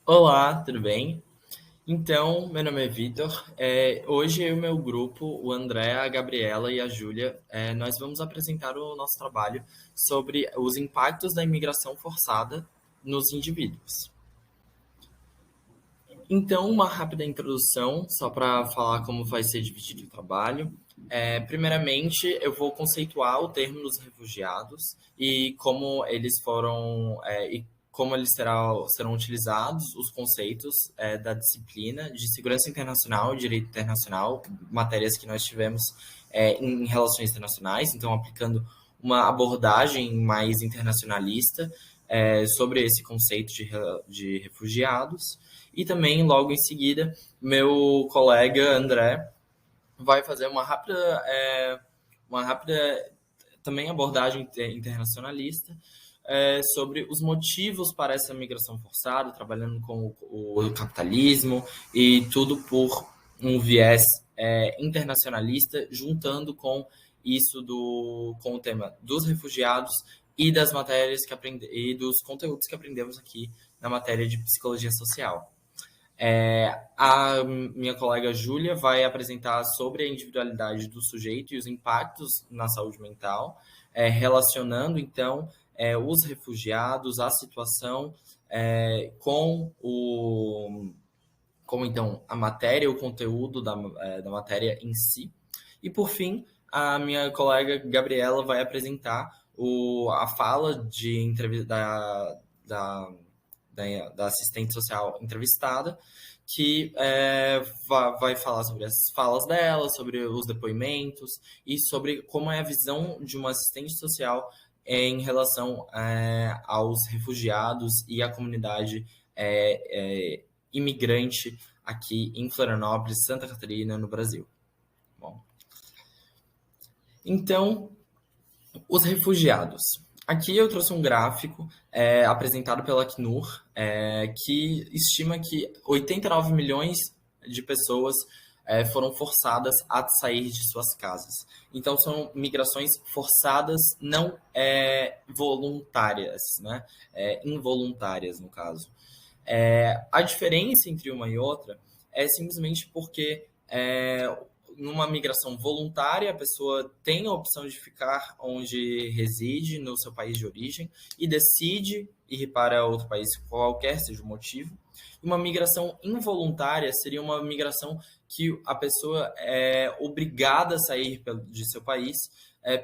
Olá, tudo bem? Então, meu nome é Vitor. Hoje eu e o meu grupo, o André, a Gabriela e a Júlia, nós vamos apresentar o nosso trabalho sobre os impactos da imigração forçada nos indivíduos. Então, uma rápida introdução, só para falar como vai ser dividido o trabalho. Primeiramente, eu vou conceituar o termo dos refugiados e como eles serão utilizados os conceitos da disciplina de segurança internacional e direito internacional, matérias que nós tivemos em relações internacionais, então aplicando uma abordagem mais internacionalista sobre esse conceito de refugiados. E também, logo em seguida, meu colega André vai fazer uma rápida também abordagem internacionalista sobre os motivos para essa migração forçada, trabalhando com o capitalismo e tudo por um viés internacionalista, juntando com com o tema dos refugiados e das matérias e dos conteúdos que aprendemos aqui na matéria de psicologia social. A minha colega Júlia vai apresentar sobre a individualidade do sujeito e os impactos na saúde mental, relacionando então os refugiados, a situação com com então a matéria, o conteúdo da matéria em si. E por fim, a minha colega Gabriela vai apresentar a fala da assistente social entrevistada, que vai falar sobre as falas dela, sobre os depoimentos e sobre como é a visão de uma assistente social em relação aos refugiados e à comunidade imigrante aqui em Florianópolis, Santa Catarina, no Brasil. Bom, então, os refugiados. Aqui eu trouxe um gráfico apresentado pela Acnur, que estima que 89 milhões de pessoas foram forçadas a sair de suas casas. Então, são migrações forçadas, não voluntárias, né? Involuntárias, no caso. A diferença entre uma e outra é simplesmente porque numa migração voluntária, a pessoa tem a opção de ficar onde reside, no seu país de origem, e decide ir para outro país, qualquer seja o motivo. Uma migração involuntária seria uma migração que a pessoa é obrigada a sair de seu país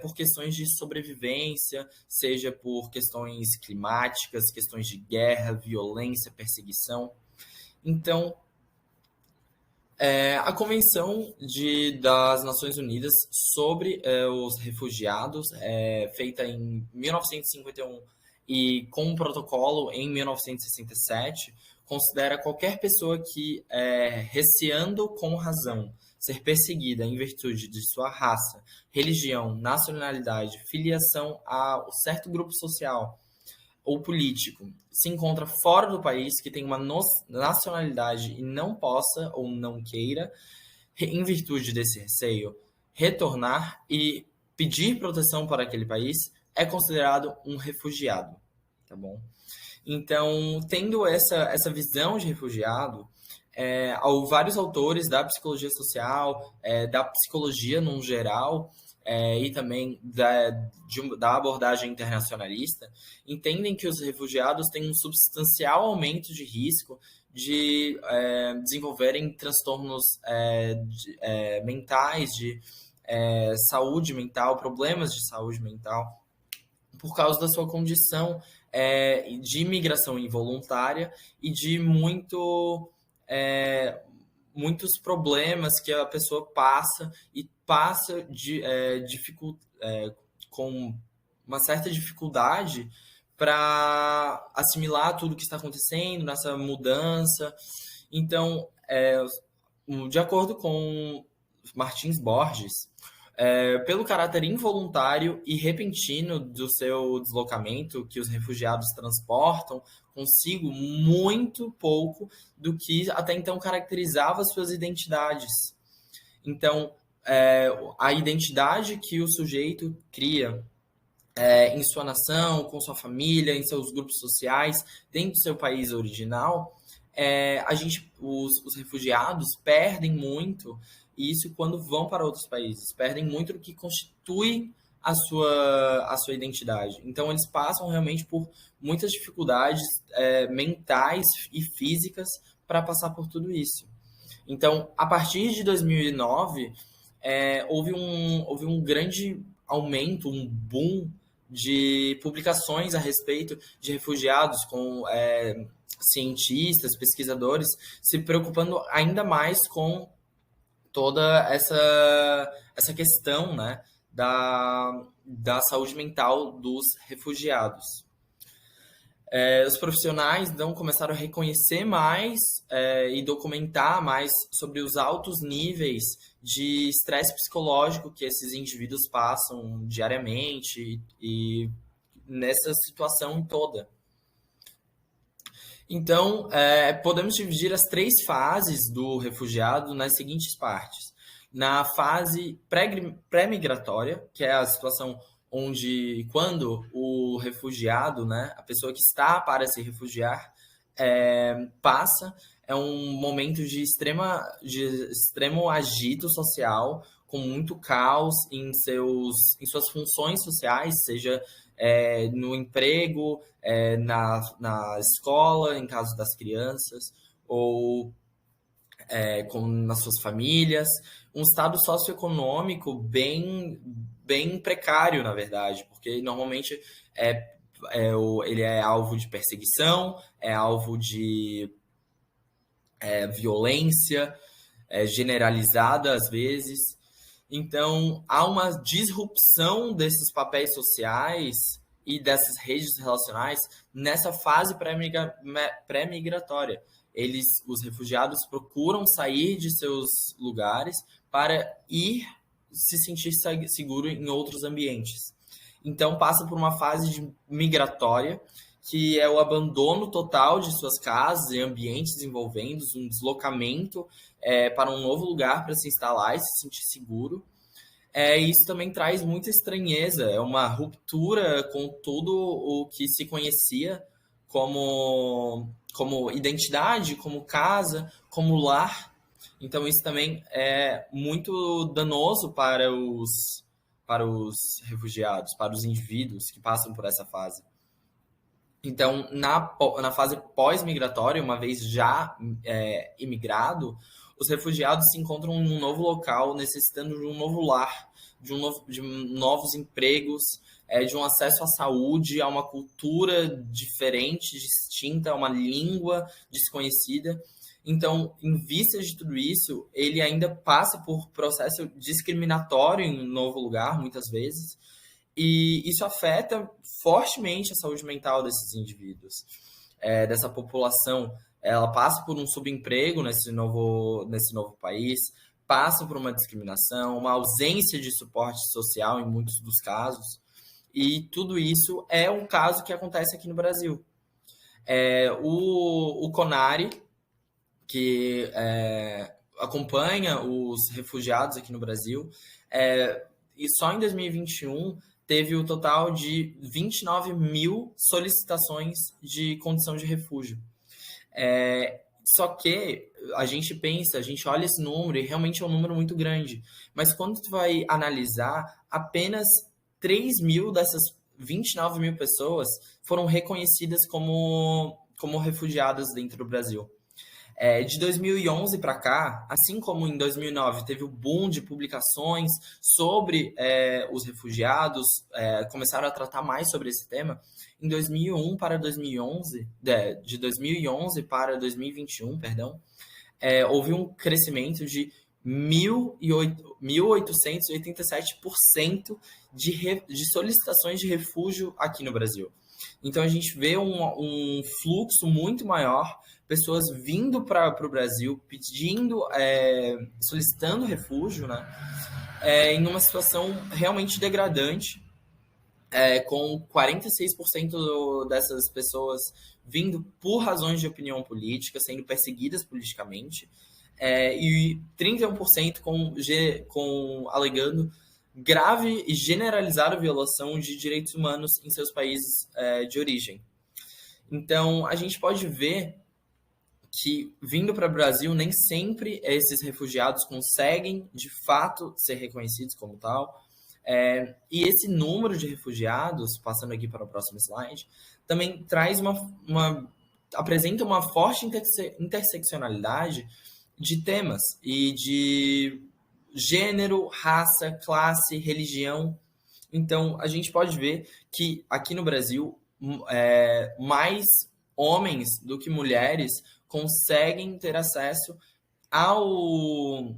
por questões de sobrevivência, seja por questões climáticas, questões de guerra, violência, perseguição. Então, a Convenção das Nações Unidas sobre os Refugiados, feita em 1951 e com um protocolo em 1967, considera qualquer pessoa que, receando com razão ser perseguida em virtude de sua raça, religião, nacionalidade, filiação a certo grupo social ou político se encontra fora do país, que tem uma nacionalidade e não possa ou não queira, em virtude desse receio, retornar e pedir proteção para aquele país, é considerado um refugiado, tá bom? Então, tendo essa visão de refugiado, vários autores da psicologia social, da psicologia no geral, e também da abordagem internacionalista, entendem que os refugiados têm um substancial aumento de risco de desenvolverem transtornos mentais, de saúde mental, problemas de saúde mental, por causa da sua condição de imigração involuntária e de muitos problemas que a pessoa passa e passa com uma certa dificuldade para assimilar tudo que está acontecendo nessa mudança. Então, de acordo com Martins Borges, pelo caráter involuntário e repentino do seu deslocamento que os refugiados transportam consigo muito pouco do que até então caracterizava suas identidades. Então, a identidade que o sujeito cria em sua nação, com sua família, em seus grupos sociais, dentro do seu país original, os refugiados perdem muito isso quando vão para outros países, perdem muito do que constitui a sua identidade. Então, eles passam realmente por muitas dificuldades mentais e físicas para passar por tudo isso. Então, a partir de 2009, houve um grande aumento, um boom de publicações a respeito de refugiados, com cientistas, pesquisadores, se preocupando ainda mais com toda essa questão, né, da saúde mental dos refugiados. Os profissionais, então, começaram a reconhecer mais e documentar mais sobre os altos níveis de estresse psicológico que esses indivíduos passam diariamente e nessa situação toda. Então, podemos dividir as 3 fases do refugiado nas seguintes partes. Na fase pré-migratória, que é a situação onde, quando o refugiado, né, a pessoa que está para se refugiar, passa, é um momento de extremo agito social, com muito caos em suas funções sociais, seja no emprego, na escola, em caso das crianças, ou nas suas famílias, um estado socioeconômico bem precário, na verdade, porque normalmente ele é alvo de perseguição, é alvo de violência generalizada às vezes. Então, há uma disrupção desses papéis sociais e dessas redes relacionais nessa fase pré-migratória. Os refugiados procuram sair de seus lugares para ir se sentir seguro em outros ambientes. Então, passa por uma fase migratória, que é o abandono total de suas casas e ambientes envolventes, um deslocamento para um novo lugar para se instalar e se sentir seguro. Isso também traz muita estranheza, é uma ruptura com tudo o que se conhecia como identidade, como casa, como lar. Então, isso também é muito danoso para os refugiados, para os indivíduos que passam por essa fase. Então, na fase pós-migratória, uma vez já imigrado, os refugiados se encontram em um novo local, necessitando de um novo lar, de novos empregos, de um acesso à saúde, a uma cultura diferente, distinta, a uma língua desconhecida. Então, em vista de tudo isso, ele ainda passa por processo discriminatório em um novo lugar, muitas vezes, e isso afeta fortemente a saúde mental desses indivíduos, dessa população. Ela passa por um subemprego nesse novo país, passa por uma discriminação, uma ausência de suporte social em muitos dos casos, e tudo isso é um caso que acontece aqui no Brasil. O CONARE, que acompanha os refugiados aqui no Brasil, e só em 2021 teve o total de 29 mil solicitações de condição de refúgio. Só que a gente olha esse número e realmente é um número muito grande. Mas quando tu vai analisar, apenas 3 mil dessas 29 mil pessoas foram reconhecidas como refugiadas dentro do Brasil. De 2011 para cá, assim como em 2009 teve o boom de publicações sobre os refugiados, começaram a tratar mais sobre esse tema. Em 2001 para 2011, de 2011 para 2021, perdão, houve um crescimento de 1.887% de solicitações de refúgio aqui no Brasil. Então, a gente vê um fluxo muito maior, pessoas vindo para o Brasil, solicitando refúgio, né? Em uma situação realmente degradante, com 46% dessas pessoas vindo por razões de opinião política, sendo perseguidas politicamente, e 31% alegando grave e generalizada violação de direitos humanos em seus países de origem. Então, a gente pode ver que, vindo para o Brasil, nem sempre esses refugiados conseguem, de fato, ser reconhecidos como tal. E esse número de refugiados, passando aqui para o próximo slide, também traz apresenta uma forte interseccionalidade de temas e de gênero, raça, classe, religião. Então, a gente pode ver que aqui no Brasil, mais homens do que mulheres conseguem ter acesso aos,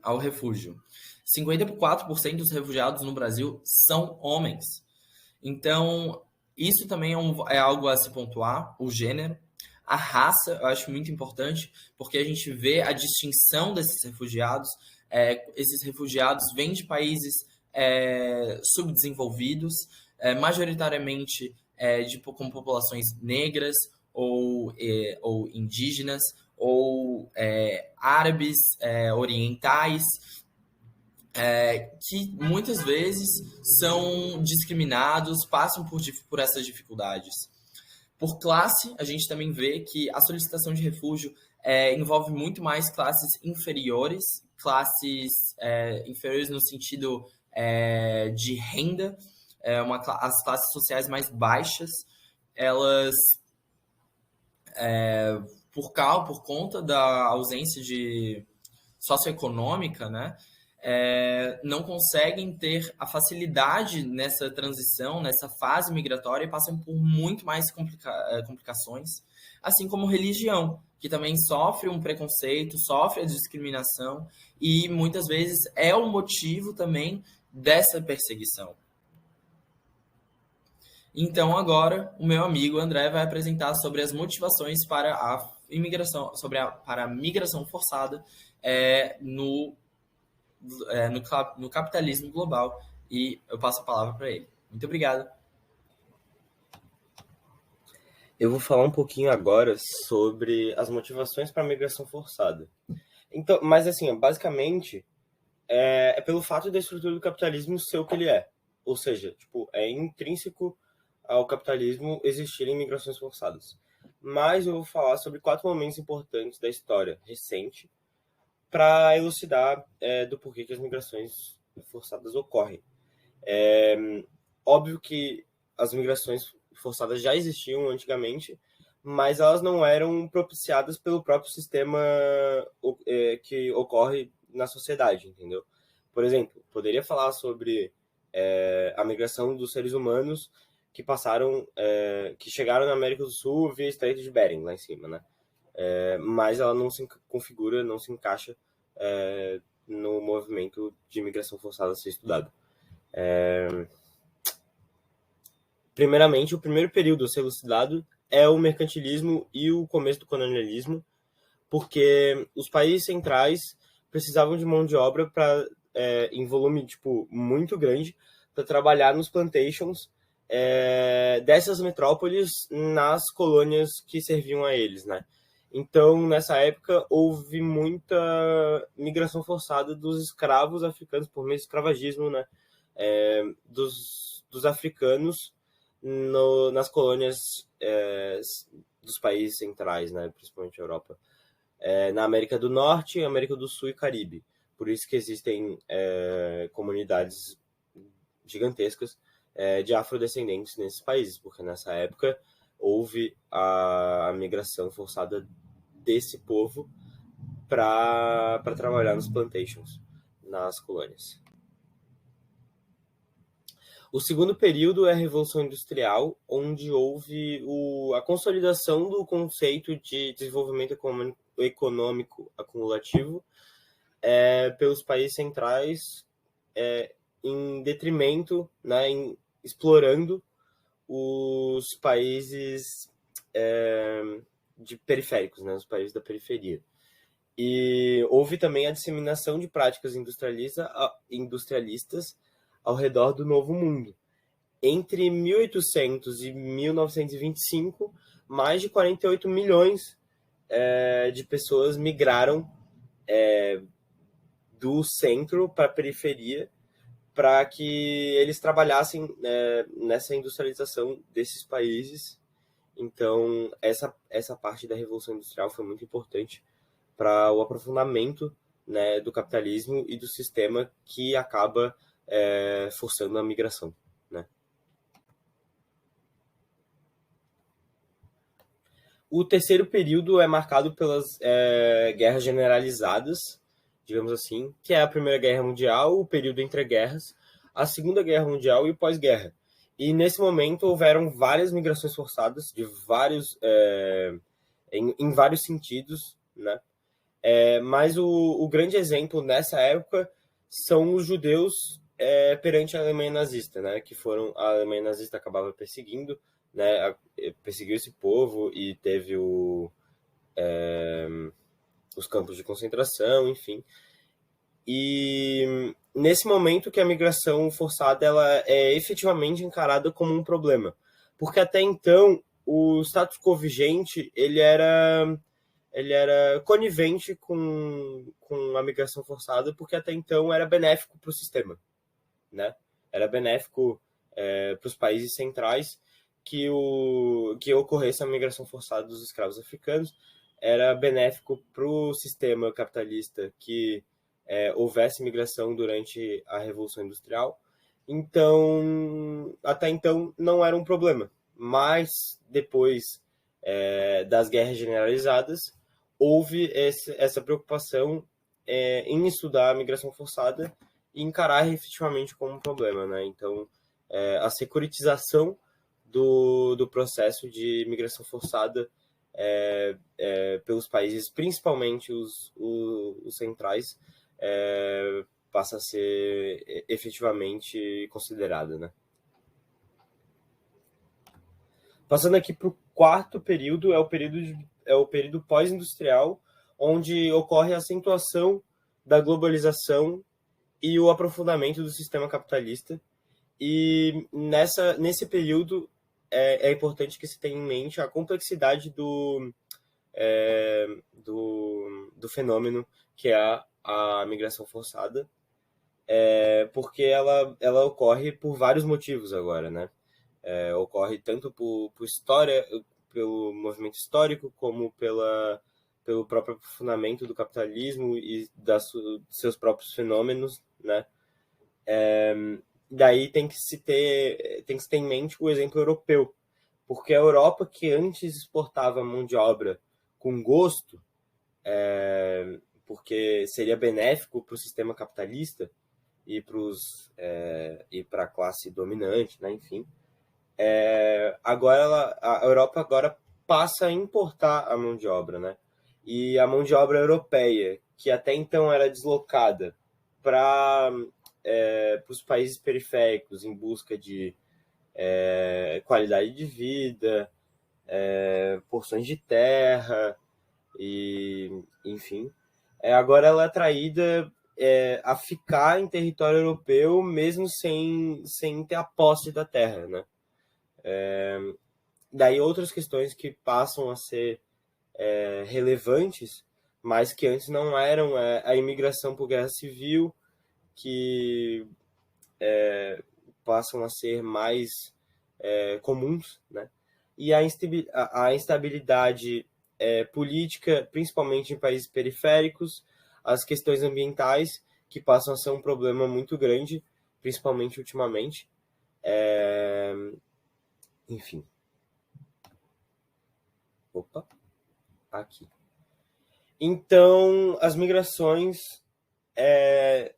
ao refúgio. 54% dos refugiados no Brasil são homens. Então, isso também é algo a se pontuar, o gênero. A raça, eu acho muito importante, porque a gente vê a distinção desses refugiados. Esses refugiados vêm de países subdesenvolvidos, majoritariamente com populações negras ou indígenas, ou árabes, orientais, que muitas vezes são discriminados, passam por essas dificuldades. Por classe, a gente também vê que a solicitação de refúgio envolve muito mais classes inferiores no sentido de renda, as classes sociais mais baixas, elas, por conta da ausência de socioeconômica, né, não conseguem ter a facilidade nessa transição, nessa fase migratória, e passam por muito mais complicações, assim como religião, que também sofre um preconceito, sofre a discriminação, e muitas vezes é o motivo também dessa perseguição. Então, agora, o meu amigo André vai apresentar sobre as motivações para a imigração, para a migração forçada no capitalismo global, e eu passo a palavra para ele. Muito obrigado. Eu vou falar um pouquinho agora sobre as motivações para a migração forçada. Então, mas assim, basicamente, é pelo fato da estrutura do capitalismo ser o que ele é. Ou seja, tipo, é intrínseco ao capitalismo existirem migrações forçadas. Mas eu vou falar sobre 4 momentos importantes da história recente para elucidar do porquê que as migrações forçadas ocorrem. Óbvio que as migrações forçadas já existiam antigamente, mas elas não eram propiciadas pelo próprio sistema que ocorre na sociedade, entendeu? Por exemplo, poderia falar sobre a migração dos seres humanos que chegaram na América do Sul via Estreito de Bering, lá em cima, né? Mas ela não se configura, não se encaixa no movimento de imigração forçada a ser estudado. Primeiramente, o primeiro período a ser elucidado é o mercantilismo e o começo do colonialismo, porque os países centrais precisavam de mão de obra em volume muito grande para trabalhar nos plantations dessas metrópoles nas colônias que serviam a eles, né? Então, nessa época, houve muita migração forçada dos escravos africanos por meio do escravagismo, né? Dos africanos nas colônias dos países centrais, né? Principalmente a Europa. Na América do Norte, América do Sul e Caribe. Por isso que existem comunidades gigantescas de afrodescendentes nesses países, porque nessa época houve a migração forçada desse povo para trabalhar nos plantations, nas colônias. O segundo período é a Revolução Industrial, onde houve a consolidação do conceito de desenvolvimento econômico acumulativo pelos países centrais, em detrimento, né, explorando os países periféricos, né, os países da periferia. E houve também a disseminação de práticas industrialistas ao redor do Novo Mundo. Entre 1800 e 1925, mais de 48 milhões de pessoas migraram do centro para a periferia para que eles trabalhassem nessa industrialização desses países. Então, essa parte da Revolução Industrial foi muito importante para o aprofundamento, né, do capitalismo e do sistema que acaba forçando a migração, né? O terceiro período é marcado pelas guerras generalizadas, digamos assim, que é a Primeira Guerra Mundial, o período entre guerras, a Segunda Guerra Mundial e o pós-guerra. E nesse momento houveram várias migrações forçadas de vários, em vários sentidos, né? Mas o grande exemplo nessa época são os judeus perante a Alemanha nazista, né? Que a Alemanha nazista acabava perseguindo, né? Perseguiu esse povo e teve os campos de concentração, enfim. E nesse momento que a migração forçada ela é efetivamente encarada como um problema, porque até então o status quo vigente ele era conivente com a migração forçada, porque até então era benéfico para o sistema, né? Era benéfico para os países centrais que ocorresse a migração forçada dos escravos africanos, era benéfico para o sistema capitalista que houvesse migração durante a Revolução Industrial. Então, até então, não era um problema. Mas, depois das guerras generalizadas, houve essa preocupação em estudar a migração forçada e encarar efetivamente como um problema, né? Então, a securitização do processo de migração forçada pelos países, principalmente os centrais, passa a ser efetivamente considerada, né? Passando aqui para o quarto período, é o período pós-industrial, onde ocorre a acentuação da globalização e o aprofundamento do sistema capitalista. E nesse período é importante que se tenha em mente a complexidade do fenômeno que é a migração forçada, porque ela ocorre por vários motivos agora, né? Ocorre tanto por história, pelo movimento histórico, como pelo próprio aprofundamento do capitalismo e dos seus próprios fenômenos, né? Daí tem que se ter em mente o exemplo europeu, porque a Europa, que antes exportava mão de obra com gosto, porque seria benéfico para o sistema capitalista e para a classe dominante, né? Enfim, agora a Europa agora passa a importar a mão de obra, né? E a mão de obra europeia, que até então era deslocada para os países periféricos em busca de qualidade de vida, porções de terra, e enfim, agora ela é atraída a ficar em território europeu mesmo sem ter a posse da terra, né? Daí outras questões que passam a ser relevantes, mas que antes não eram, a imigração por guerra civil, que passam a ser mais comuns, né? E a instabilidade política, principalmente em países periféricos, as questões ambientais, que passam a ser um problema muito grande, principalmente ultimamente. Enfim. Opa, aqui. Então, as migrações,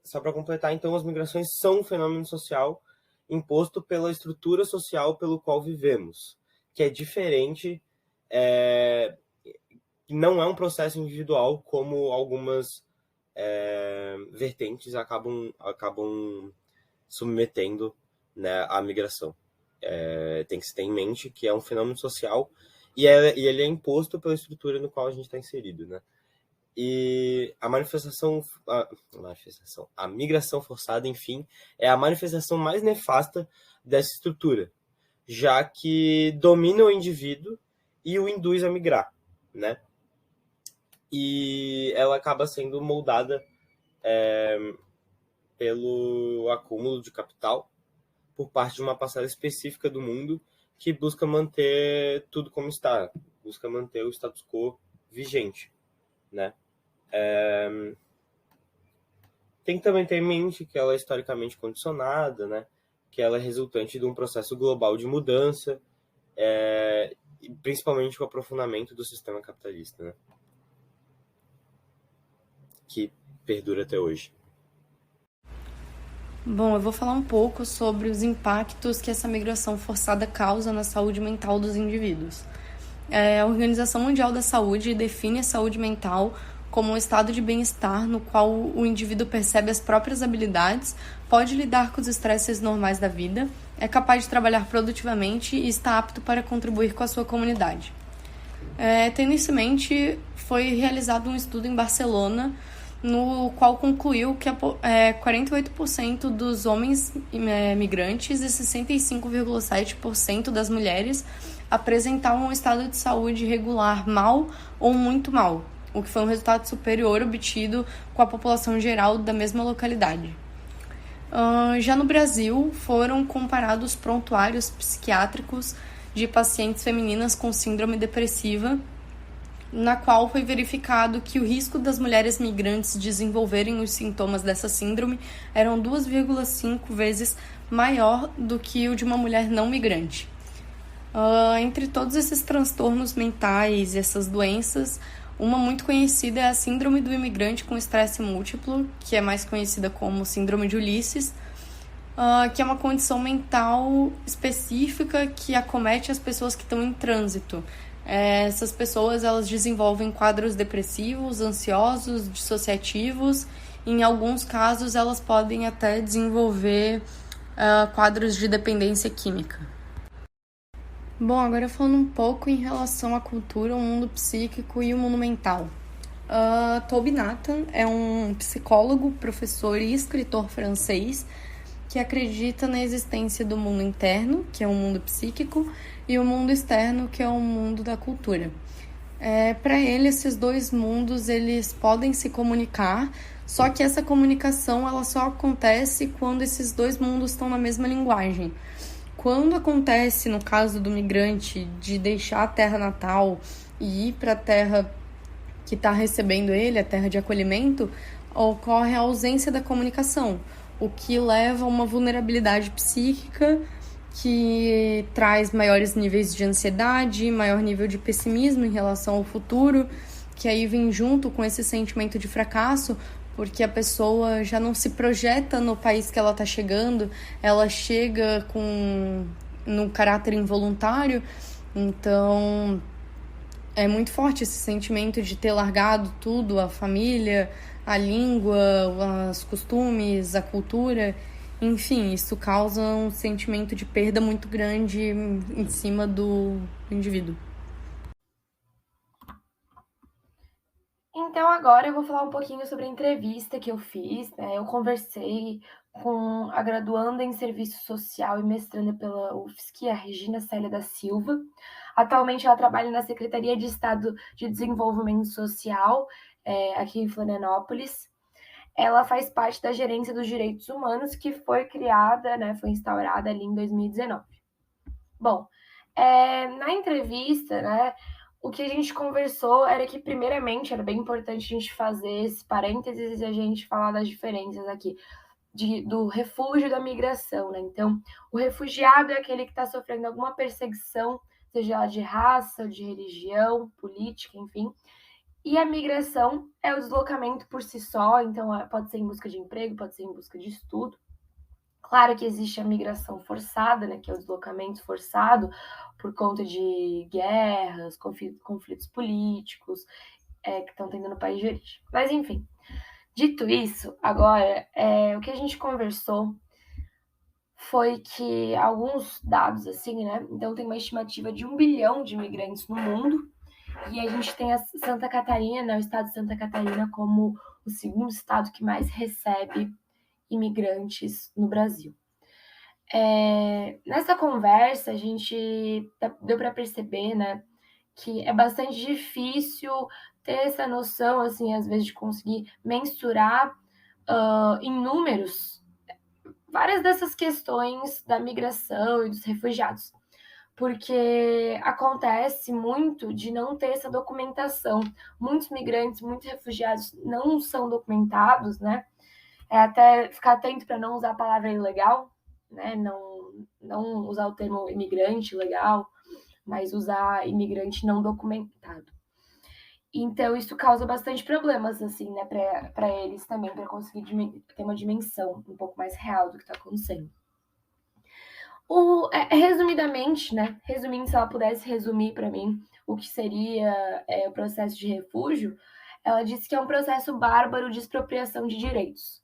só para completar, então, as migrações são um fenômeno social imposto pela estrutura social pelo qual vivemos, que é diferente, não é um processo individual como algumas vertentes acabam submetendo, né, à migração. Tem que se ter em mente que é um fenômeno social e ele é imposto pela estrutura no qual a gente está inserido, né? E a migração forçada, enfim, é a manifestação mais nefasta dessa estrutura, já que domina o indivíduo e o induz a migrar, né? E ela acaba sendo moldada pelo acúmulo de capital por parte de uma parcela específica do mundo que busca manter tudo como está, busca manter o status quo vigente, né? Tem que também ter em mente que ela é historicamente condicionada, né? Que ela é resultante de um processo global de mudança, principalmente o aprofundamento do sistema capitalista, né? Que perdura até hoje. Bom, eu vou falar um pouco sobre os impactos que essa migração forçada causa na saúde mental dos indivíduos. A Organização Mundial da Saúde define a saúde mental como um estado de bem-estar no qual o indivíduo percebe as próprias habilidades, pode lidar com os estresses normais da vida, é capaz de trabalhar produtivamente e está apto para contribuir com a sua comunidade. Tendo isso em mente, foi realizado um estudo em Barcelona, no qual concluiu que 48% dos homens migrantes e 65,7% das mulheres apresentavam um estado de saúde regular mal ou muito mal, o que foi um resultado superior obtido com a população geral da mesma localidade. Já no Brasil, foram comparados prontuários psiquiátricos de pacientes femininas com síndrome depressiva, na qual foi verificado que o risco das mulheres migrantes desenvolverem os sintomas dessa síndrome eram 2,5 vezes maior do que o de uma mulher não migrante. Entre todos esses transtornos mentais e essas doenças, uma muito conhecida é a síndrome do imigrante com estresse múltiplo, que é mais conhecida como síndrome de Ulisses, que é uma condição mental específica que acomete as pessoas que estão em trânsito. Essas pessoas, elas desenvolvem quadros depressivos, ansiosos, dissociativos. Em alguns casos, elas podem até desenvolver quadros de dependência química. Bom, agora falando um pouco em relação à cultura, o mundo psíquico e o mundo mental. Toby Nathan é um psicólogo, professor e escritor francês que acredita na existência do mundo interno, que é o mundo psíquico, e o mundo externo, que é o mundo da cultura. Para ele, esses dois mundos eles podem se comunicar, só que essa comunicação ela só acontece quando esses dois mundos estão na mesma linguagem. Quando acontece, no caso do migrante, de deixar a terra natal e ir para a terra que está recebendo ele, a terra de acolhimento, ocorre a ausência da comunicação, o que leva a uma vulnerabilidade psíquica que traz maiores níveis de ansiedade, maior nível de pessimismo em relação ao futuro, que aí vem junto com esse sentimento de fracasso, porque a pessoa já não se projeta no país que ela está chegando, ela chega no caráter involuntário, então é muito forte esse sentimento de ter largado tudo, a família, a língua, os costumes, a cultura, enfim, isso causa um sentimento de perda muito grande em cima do indivíduo. Então, agora eu vou falar um pouquinho sobre a entrevista que eu fiz, né? Eu conversei com a graduanda em Serviço Social e mestranda pela UFSC, a Regina Célia da Silva. Atualmente, ela trabalha na Secretaria de Estado de Desenvolvimento Social, aqui em Florianópolis. Ela faz parte da Gerência dos Direitos Humanos, que foi criada, né, foi instaurada ali em 2019. Bom, na entrevista, né, o que a gente conversou era que, primeiramente, era bem importante a gente fazer esse parênteses e a gente falar das diferenças aqui do refúgio e da migração, né? Então, o refugiado é aquele que está sofrendo alguma perseguição, seja ela de raça, de religião, política, enfim. E a migração é o deslocamento por si só, então pode ser em busca de emprego, pode ser em busca de estudo. Claro que existe a migração forçada, né, que é o deslocamento forçado por conta de guerras, conflitos políticos que estão tendo no país de origem. Mas, enfim, dito isso, agora, o que a gente conversou foi que alguns dados, assim, né? Então, tem uma estimativa de 1 bilhão de imigrantes no mundo, e a gente tem a Santa Catarina, né, o estado de Santa Catarina, como o segundo estado que mais recebe imigrantes no Brasil. Nessa conversa, a gente deu para perceber, né, que é bastante difícil ter essa noção, assim, às vezes, de conseguir mensurar em números várias dessas questões da migração e dos refugiados, porque acontece muito de não ter essa documentação. Muitos migrantes, muitos refugiados não são documentados, né? Até ficar atento para não usar a palavra ilegal, né? Não usar o termo imigrante ilegal, mas usar imigrante não documentado. Então, isso causa bastante problemas, assim, né, para eles também, para conseguir ter uma dimensão um pouco mais real do que está acontecendo. Resumidamente, né, resumindo, se ela pudesse resumir para mim o que seria o processo de refúgio, ela disse que é um processo bárbaro de expropriação de direitos.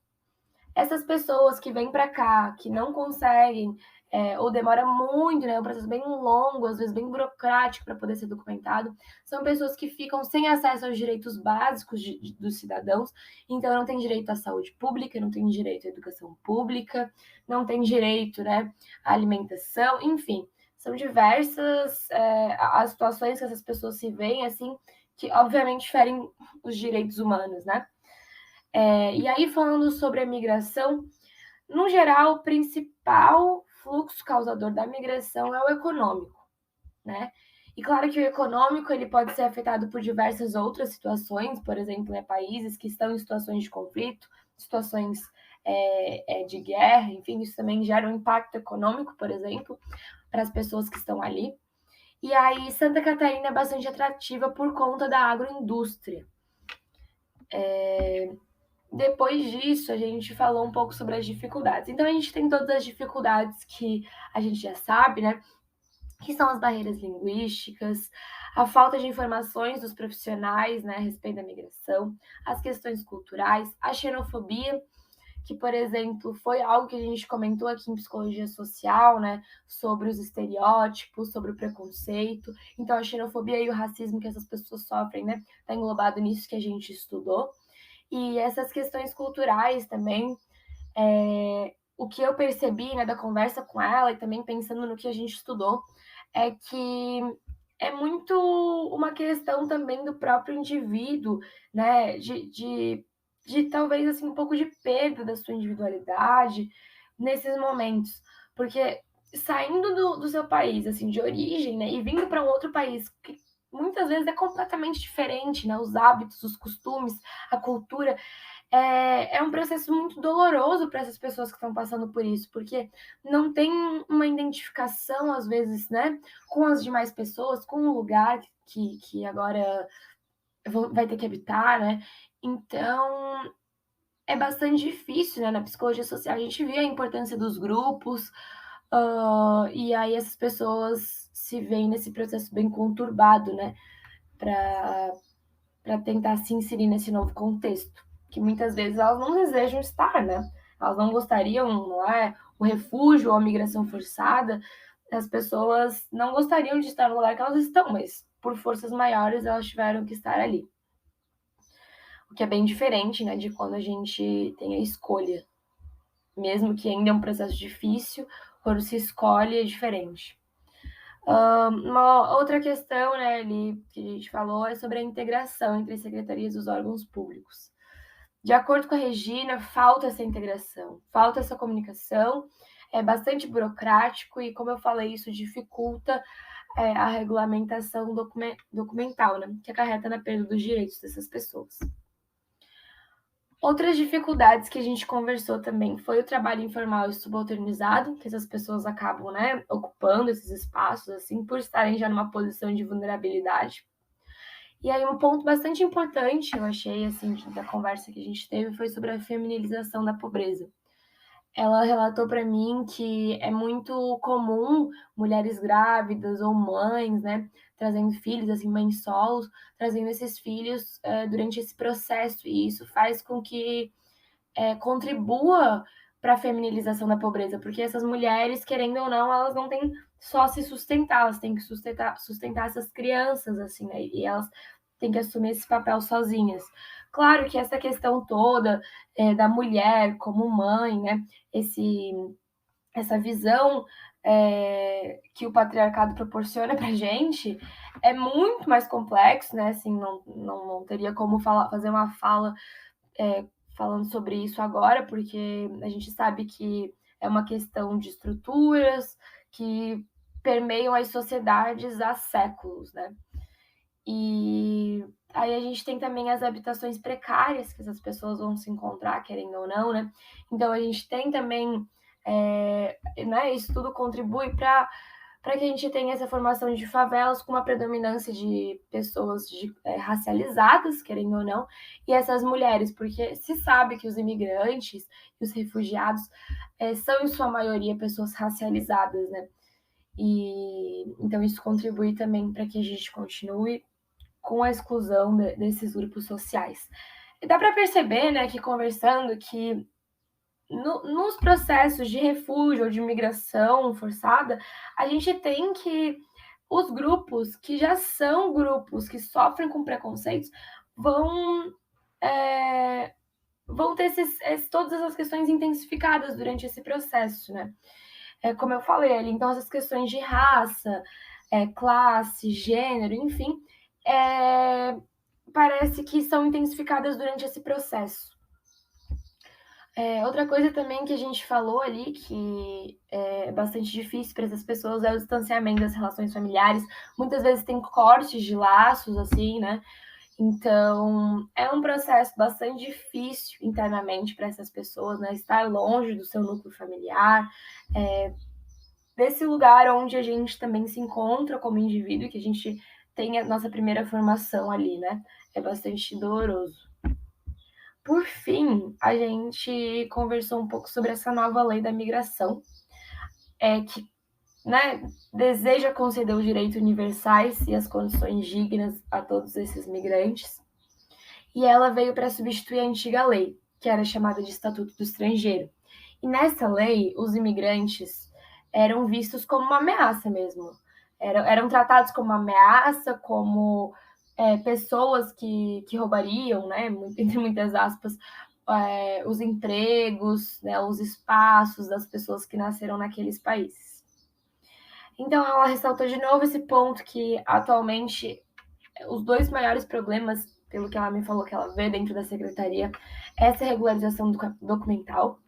Essas pessoas que vêm para cá, que não conseguem, ou demora muito, né, é um processo bem longo, às vezes bem burocrático para poder ser documentado, são pessoas que ficam sem acesso aos direitos básicos dos cidadãos, então não tem direito à saúde pública, não tem direito à educação pública, não tem direito, né, à alimentação, enfim, são diversas as situações que essas pessoas se veem, assim, que obviamente ferem os direitos humanos, né? E aí, falando sobre a migração, no geral, o principal fluxo causador da migração é o econômico, né? E claro que o econômico ele pode ser afetado por diversas outras situações, por exemplo, países que estão em situações de conflito, situações de guerra, enfim, isso também gera um impacto econômico, por exemplo, para as pessoas que estão ali. E aí, Santa Catarina é bastante atrativa por conta da agroindústria. Depois disso, a gente falou um pouco sobre as dificuldades. Então, a gente tem todas as dificuldades que a gente já sabe, né? Que são as barreiras linguísticas, a falta de informações dos profissionais, né, a respeito da migração, as questões culturais, a xenofobia, que, por exemplo, foi algo que a gente comentou aqui em psicologia social, né, sobre os estereótipos, sobre o preconceito. Então, a xenofobia e o racismo que essas pessoas sofrem, né, está englobado nisso que a gente estudou. E essas questões culturais também, o que eu percebi, né, da conversa com ela e também pensando no que a gente estudou, é que é muito uma questão também do próprio indivíduo, né, de talvez assim um pouco de perda da sua individualidade nesses momentos, porque saindo do seu país, assim, de origem, né, e vindo para um outro país que muitas vezes é completamente diferente, né, os hábitos, os costumes, a cultura, é um processo muito doloroso para essas pessoas que estão passando por isso, porque não tem uma identificação, às vezes, né, com as demais pessoas, com o lugar que agora vai ter que habitar, né? Então, é bastante difícil, né? Na psicologia social, a gente vê a importância dos grupos, e aí essas pessoas se veem nesse processo bem conturbado, né? Para tentar se inserir nesse novo contexto, que muitas vezes elas não desejam estar, né? Elas não gostariam, não é? O refúgio ou a migração forçada, as pessoas não gostariam de estar no lugar que elas estão, mas por forças maiores elas tiveram que estar ali. O que é bem diferente, né, de quando a gente tem a escolha. Mesmo que ainda é um processo difícil, quando se escolhe é diferente. Uma outra questão, né, ali, que a gente falou é sobre a integração entre as secretarias dos órgãos públicos. De acordo com a Regina, falta essa integração, falta essa comunicação, é bastante burocrático e, como eu falei, isso dificulta a regulamentação documental, né, que acarreta na perda dos direitos dessas pessoas. Outras dificuldades que a gente conversou também foi o trabalho informal e subalternizado, que essas pessoas acabam, né, ocupando esses espaços, assim, por estarem já numa posição de vulnerabilidade. E aí um ponto bastante importante, eu achei, assim, da conversa que a gente teve, foi sobre a feminilização da pobreza. Ela relatou para mim que é muito comum mulheres grávidas ou mães, né, trazendo filhos, assim, mães solos, trazendo esses filhos durante esse processo, e isso faz com que contribua para a feminilização da pobreza, porque essas mulheres, querendo ou não, elas não têm só se sustentar, elas têm que sustentar essas crianças, assim, né, e elas têm que assumir esse papel sozinhas. Claro que essa questão toda da mulher como mãe, né, essa visão que o patriarcado proporciona para a gente é muito mais complexo, né? Assim, não teria como fazer uma fala falando sobre isso agora, porque a gente sabe que é uma questão de estruturas que permeiam as sociedades há séculos, né? E aí a gente tem também as habitações precárias que essas pessoas vão se encontrar, querendo ou não, né? Então a gente tem também, né, isso tudo contribui para que a gente tenha essa formação de favelas com uma predominância de pessoas racializadas, querendo ou não, e essas mulheres, porque se sabe que os imigrantes e os refugiados são, em sua maioria, pessoas racializadas, né? E então isso contribui também para que a gente continue com a exclusão desses grupos sociais. E dá para perceber, né, que conversando, que nos processos de refúgio ou de migração forçada, a gente tem que os grupos que já são grupos que sofrem com preconceitos vão ter todas essas questões intensificadas durante esse processo, né? Como eu falei ali, então essas questões de raça, classe, gênero, enfim, parece que são intensificadas durante esse processo. Outra coisa também que a gente falou ali, que é bastante difícil para essas pessoas, é o distanciamento das relações familiares. Muitas vezes tem cortes de laços, assim, né? Então, é um processo bastante difícil internamente para essas pessoas, né? Estar longe do seu núcleo familiar, desse lugar onde a gente também se encontra como indivíduo, que a gente tem a nossa primeira formação ali, né? É bastante doloroso. Por fim, a gente conversou um pouco sobre essa nova lei da migração, que, né, deseja conceder os direitos universais e as condições dignas a todos esses migrantes. E ela veio para substituir a antiga lei, que era chamada de Estatuto do Estrangeiro. E nessa lei, os imigrantes eram vistos como uma ameaça mesmo. Eram tratados como uma ameaça, como pessoas que roubariam, né, entre muitas aspas, os empregos, né, os espaços das pessoas que nasceram naqueles países. Então, ela ressaltou de novo esse ponto que, atualmente, os dois maiores problemas, pelo que ela me falou que ela vê dentro da secretaria, é essa regularização documental.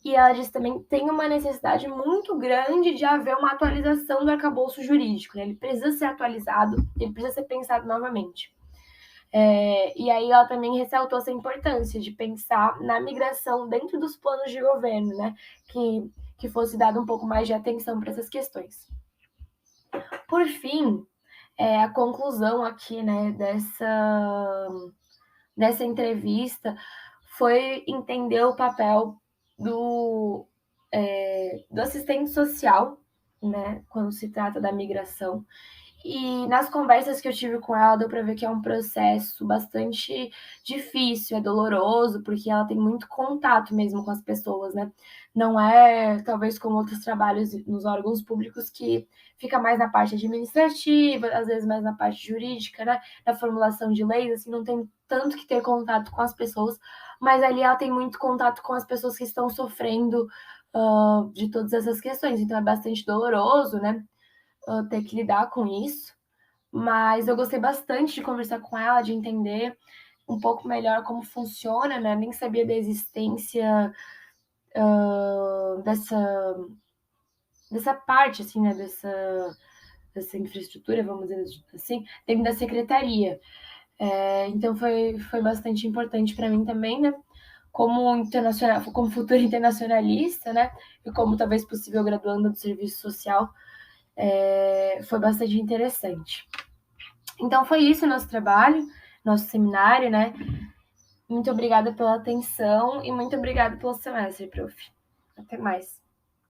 E ela diz também que tem uma necessidade muito grande de haver uma atualização do arcabouço jurídico, né? Ele precisa ser atualizado, ele precisa ser pensado novamente. E aí ela também ressaltou essa importância de pensar na migração dentro dos planos de governo, né? Que fosse dado um pouco mais de atenção para essas questões. Por fim, a conclusão aqui, né, dessa entrevista foi entender o papel do assistente social, né, quando se trata da migração. E nas conversas que eu tive com ela, deu para ver que é um processo bastante difícil, é doloroso, porque ela tem muito contato mesmo com as pessoas, né? Não é, talvez, como outros trabalhos nos órgãos públicos, que fica mais na parte administrativa, às vezes mais na parte jurídica, né? Na formulação de leis, assim, não tem tanto que ter contato com as pessoas, mas ali ela tem muito contato com as pessoas que estão sofrendo de todas essas questões, então é bastante doloroso, né? Ter que lidar com isso, mas eu gostei bastante de conversar com ela, de entender um pouco melhor como funciona, né? Nem sabia da existência dessa parte, assim, né? Dessa infraestrutura, vamos dizer assim, dentro da secretaria. Então foi bastante importante para mim também, né? Como futura internacionalista, né? E como talvez possível graduanda do serviço social, foi bastante interessante. Então foi isso o nosso trabalho, nosso seminário, né? Muito obrigada pela atenção e muito obrigada pelo semestre, prof. Até mais.